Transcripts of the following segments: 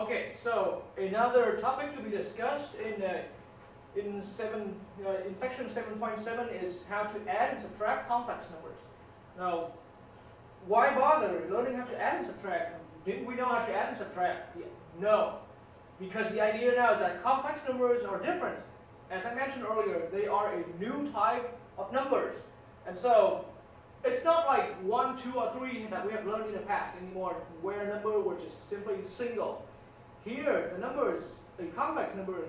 Okay, so another topic to be discussed in section 7.7 is how to add and subtract complex numbers. Now, why bother learning how to add and subtract? Didn't we know how to add and subtract? Yeah. No, because the idea now is that complex numbers are different. As I mentioned earlier, they are a new type of numbers, and so it's not like 1, 2, or 3 that we have learned in the past anymore, where a number was just simply single. Here, the numbers, a complex number,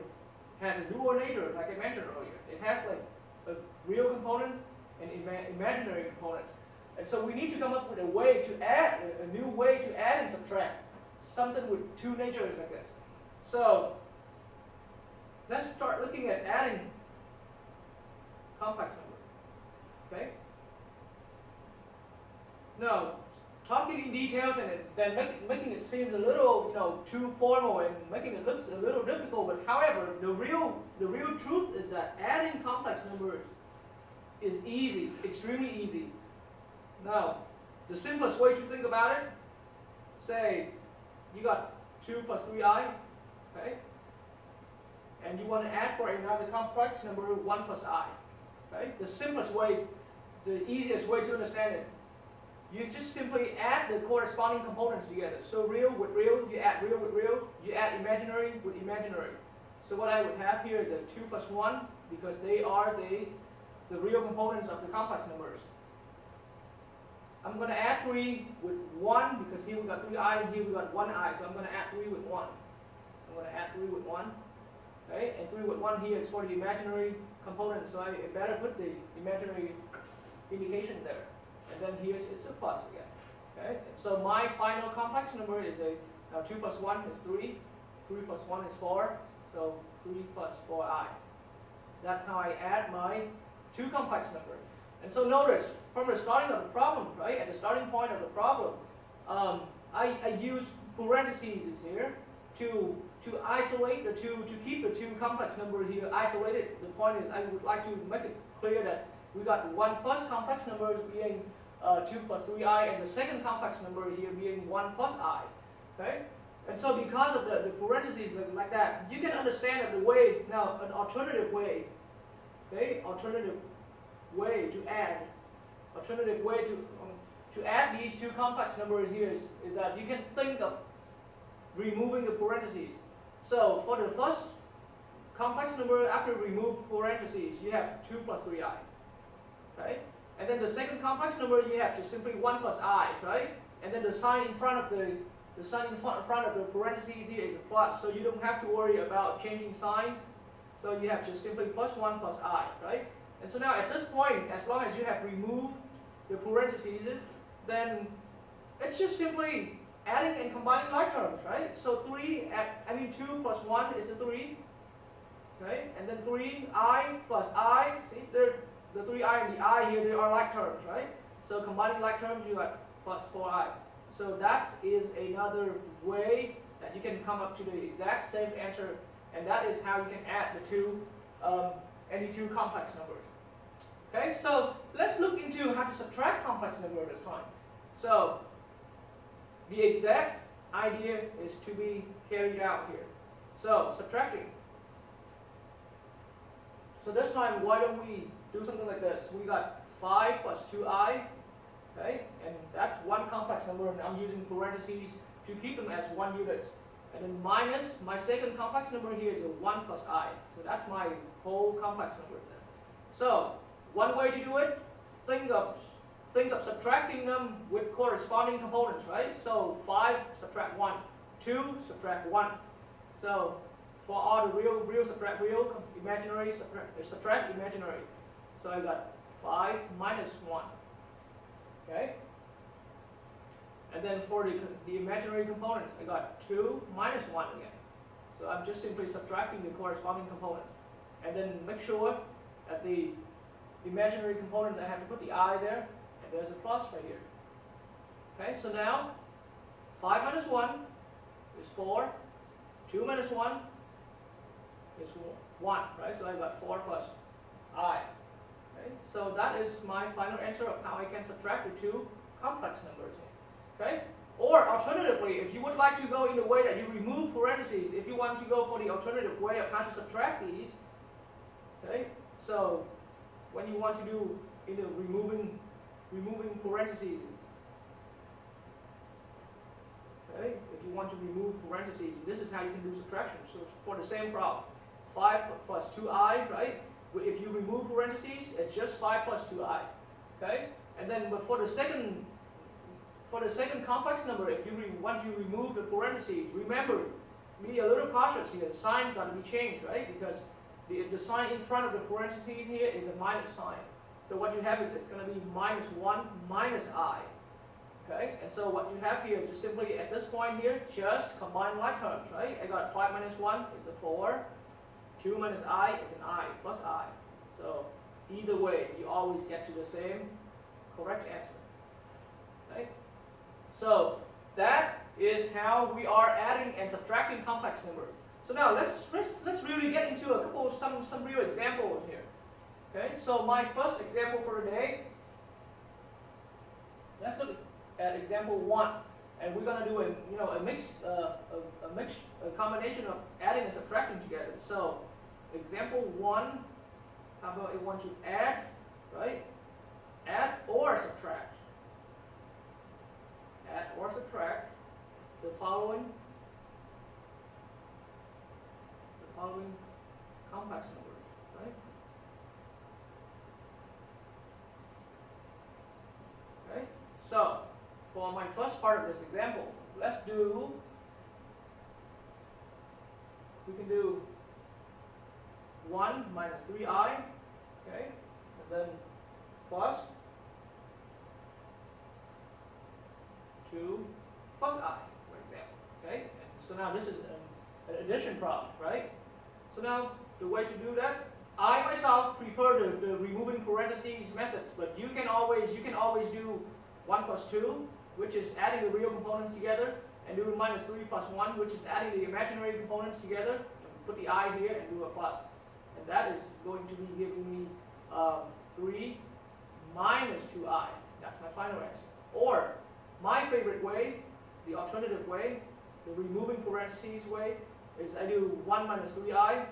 has a dual nature, like I mentioned earlier. It has like a real component and imaginary components. And so we need to come up with a way to add, a new way to add and subtract something with two natures like this. So let's start looking at adding complex numbers. Okay? Now, talking in details and then making it seem a little, too formal and making it look a little difficult. But however, the real truth is that adding complex numbers is easy, extremely easy. Now, the simplest way to think about it, say you got 2 plus 3i, okay, and you want to add for another complex number 1 plus i. Okay, the simplest way, the easiest way to understand it. You just simply add the corresponding components together. So real with real, you add real with real, you add imaginary with imaginary. So what I would have here is a 2 plus 1, because they are the real components of the complex numbers. I'm going to add 3 with 1, because here we got 3i and here we got 1i, so I'm going to add 3 with 1. I'm going to add 3 with 1. Okay, and 3 with 1 here is for the imaginary component, so I better put the imaginary indication there. And then here's it's a plus again. Okay? So my final complex number is now 2 plus 1 is 3, 3 plus 1 is 4, so 3 plus 4i. That's how I add my two complex numbers. And so notice, from the starting of the problem, right, at the starting point of the problem, I use parentheses here to isolate the two, to keep the two complex numbers here isolated. The point is I would like to make it clear that we got one first complex number being 2 plus 3i, and the second complex number here being 1 plus i. Okay? And so because of the parentheses like that, you can understand that the way, now an alternative way, okay, alternative way to add these two complex numbers here is that you can think of removing the parentheses. So for the first complex number, after remove parentheses, you have 2 plus 3i. Right? And then the second complex number, you have to simply 1 plus i, right? And then the sign in front of the parentheses here is a plus, so you don't have to worry about changing sign. So you have to simply plus 1 plus i, right? And so now at this point, as long as you have removed the parentheses, then it's just simply adding and combining like terms, right? So 2 plus 1 is a 3, right? And then 3i plus i, see, the 3i and the I here, they are like terms, right? So combining like terms, you got plus 4i. So that is another way that you can come up to the exact same answer, and that is how you can add the two, any two complex numbers. Okay, so let's look into how to subtract complex numbers this time. So the exact idea is to be carried out here. So subtracting. So this time, why don't we do something like this? We got 5 plus 2i, okay, and that's one complex number, and I'm using parentheses to keep them as one unit. And then minus my second complex number here is a 1 plus I. So that's my whole complex number there. So one way to do it, think of subtracting them with corresponding components, right? So 5 subtract 1, 2 subtract 1. So for all the real subtract real, imaginary subtract imaginary. So I got 5 minus 1. Okay? And then for the imaginary components, I got 2 minus 1 again. So I'm just simply subtracting the corresponding components. And then make sure that the imaginary components, I have to put the I there, and there's a plus right here. Okay, so now 5 minus 1 is 4, 2 minus 1 is 1, right? So I got 4 plus I. Okay? So that is my final answer of how I can subtract the two complex numbers here. Okay? Or alternatively, if you would like to go in the way that you remove parentheses, if you want to go for the alternative way of how to subtract these, okay? So when you want to do in the removing parentheses, okay? If you want to remove parentheses, this is how you can do subtraction. So for the same problem, 5 plus 2i, right? If you remove parentheses, it's just 5 plus 2i, okay? And then but for the second complex number, if you once you remove the parentheses, remember, be a little cautious here. The sign got to be changed, right? Because the sign in front of the parentheses here is a minus sign. So what you have is it's going to be minus 1 minus I. Okay? And so what you have here is just simply at this point here, just combine like terms, right? I got 5 minus 1 is a 4. 2 minus I is an I plus I. So either way, you always get to the same correct answer. Okay? So that is how we are adding and subtracting complex numbers. So now let's really get into a couple of some real examples here. Okay, so my first example for today, let's look at example 1, and we're gonna do a combination of adding and subtracting together. So example 1, how about I want to add, right? Add or subtract. Add or subtract the following complex numbers, right? Okay, so for my first part of this example, we can do 1 minus 3i, okay, and then plus 2 plus I, for example, okay? And so now this is an addition problem, right? So now the way to do that, I myself prefer the removing parentheses methods, but you can always do 1 plus 2, which is adding the real components together, and do minus 3 plus 1, which is adding the imaginary components together, and put the I here and do a plus. And that is going to be giving me 3 minus 2i. That's my final answer. Or my favorite way, the alternative way, the removing parentheses way, is I do 1 minus 3i.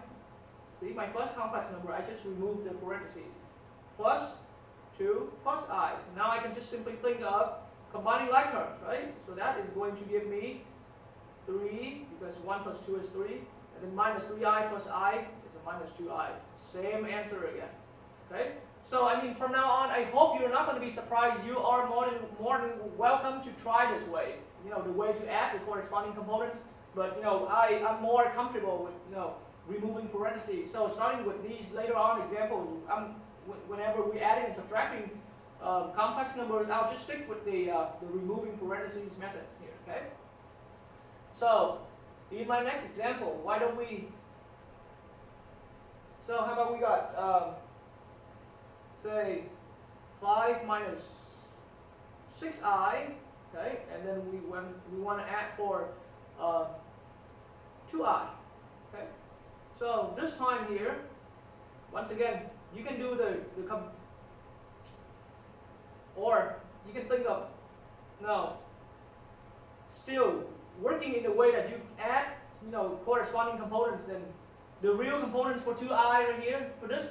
See, my first complex number, I just remove the parentheses. Plus 2 plus I. So now I can just simply think of combining like terms, right? So that is going to give me 3, because 1 plus 2 is 3. And then minus 3i plus I is a minus 2i. Same answer again. Okay? So I mean, from now on, I hope you're not going to be surprised. You are more than welcome to try this way. You know, the way to add the corresponding components. But you know, I'm more comfortable with removing parentheses. So starting with these later on examples, whenever we're adding and subtracting complex numbers, I'll just stick with the removing parentheses methods here. Okay. So in my next example, why don't we? So how about we got say 5 minus 6i, okay, and then we want to add for 2i, okay. So this time here, once again, you can do or you can think of still working in the way that you add corresponding components. Then the real components for 2i right here, for this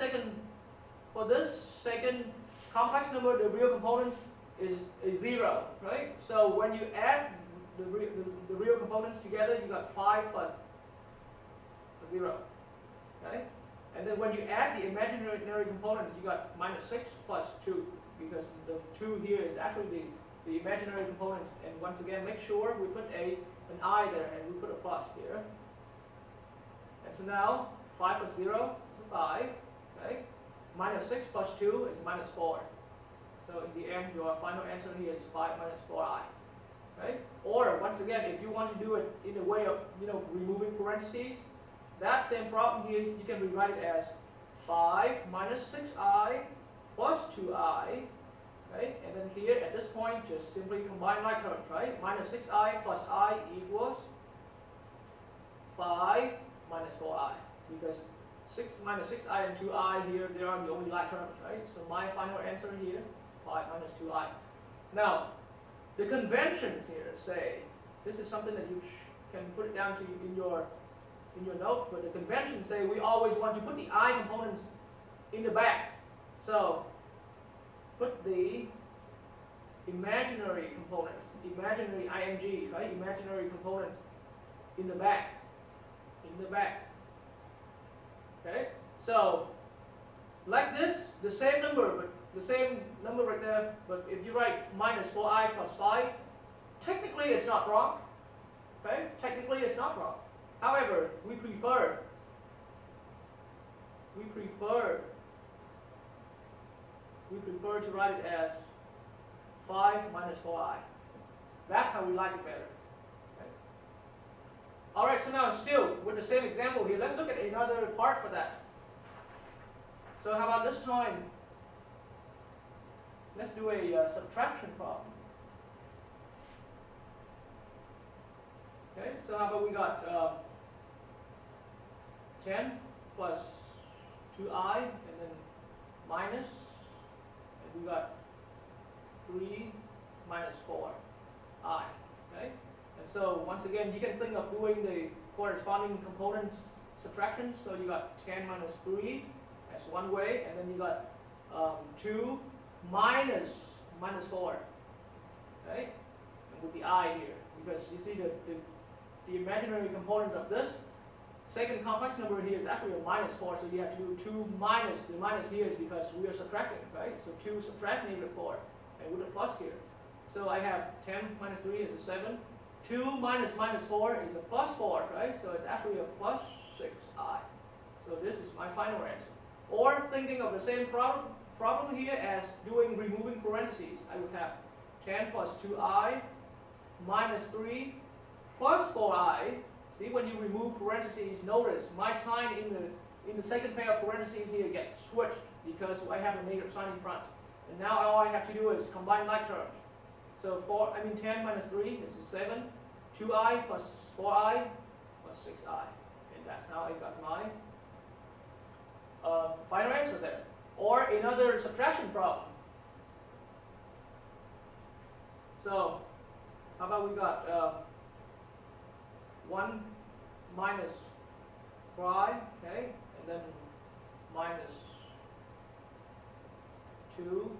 second complex number, the real component is 0, right? So when you add the real components together, you got 5 plus 0, okay? And then when you add the imaginary components, you got minus 6 plus 2, because the 2 here is actually the imaginary components. And once again, make sure we put an I there and we put a plus here. And so now 5 plus 0 is 5, okay? Minus 6 plus 2 is minus 4. So in the end, your final answer here is 5 minus 4i. Right? Or once again, if you want to do it in the way of removing parentheses, that same problem here, you can rewrite it as 5 minus 6i plus 2i. Right? And then here at this point, just simply combine like terms, right? Minus 6i plus I equals 5 minus 4i, because 6 minus 6i and 2i here, they are the only like terms, right? So my final answer here, 5 minus 2i. Now, the conventions here say, this is something that you can put it down to in your notes, but the conventions say we always want to put the I components in the back. So put the imaginary components, imaginary IMG, right? Imaginary components in the back. Okay? So like this, the same number right there, but if you write minus 4i plus 5, technically it's not wrong. Okay? Technically it's not wrong. However, we prefer to write it as 5 minus 4i. That's how we like it better. Okay? Alright, so now still with the same example here, let's look at another part for that. So how about this time, let's do a subtraction problem. Okay, so how about we got 10 plus 2i, and then minus, and we got 3 minus 4i. Okay, and so once again, you can think of doing the corresponding components subtraction. So you got 10 minus 3 as one way, and then you got 2 minus 4. Okay, and with the I here, because you see the imaginary component of this second complex number here is actually a minus 4, so you have to do 2 minus, the minus here is because we are subtracting, right? So 2 subtract negative 4, and with a plus here. So I have 10 minus 3 is a 7, 2 minus minus 4 is a plus 4, right? So it's actually a plus 6i. So this is my final answer. Or thinking of the same problem here as doing removing parentheses, I would have 10 plus 2i minus 3 plus 4i. See, when you remove parentheses, notice my sign in the second pair of parentheses here gets switched because I have a negative sign in front. And now all I have to do is combine like terms. So 10 minus 3 is 7, 2i plus 4i plus 6i. And that's how I got my final answer there. Or another subtraction problem. So how about we got 1 minus 5, okay, and then minus 2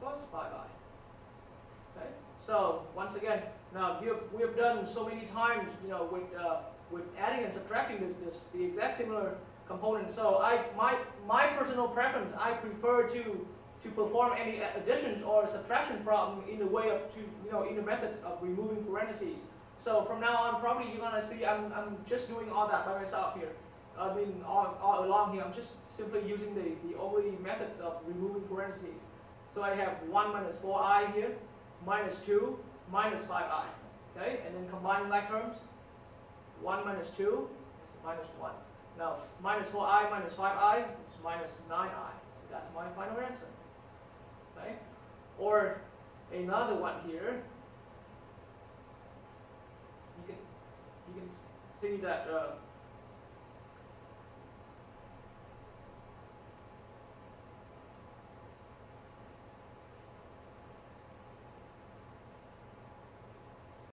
plus 5i. Okay, so once again, now we have done so many times, with adding and subtracting the exact similar components. So my personal preference, I prefer to perform any additions or subtraction problem in the way of in the method of removing parentheses. So from now on, probably you're gonna see I'm just doing all that by myself here. I mean, all along here, I'm just simply using the only methods of removing parentheses. So I have 1 minus 4i here, minus 2, minus 5i. Okay, and then combining like terms, 1 minus 2 is minus 1. Now minus 4i minus 5i is minus 9i. So that's my final answer. Okay, or another one here. You can see that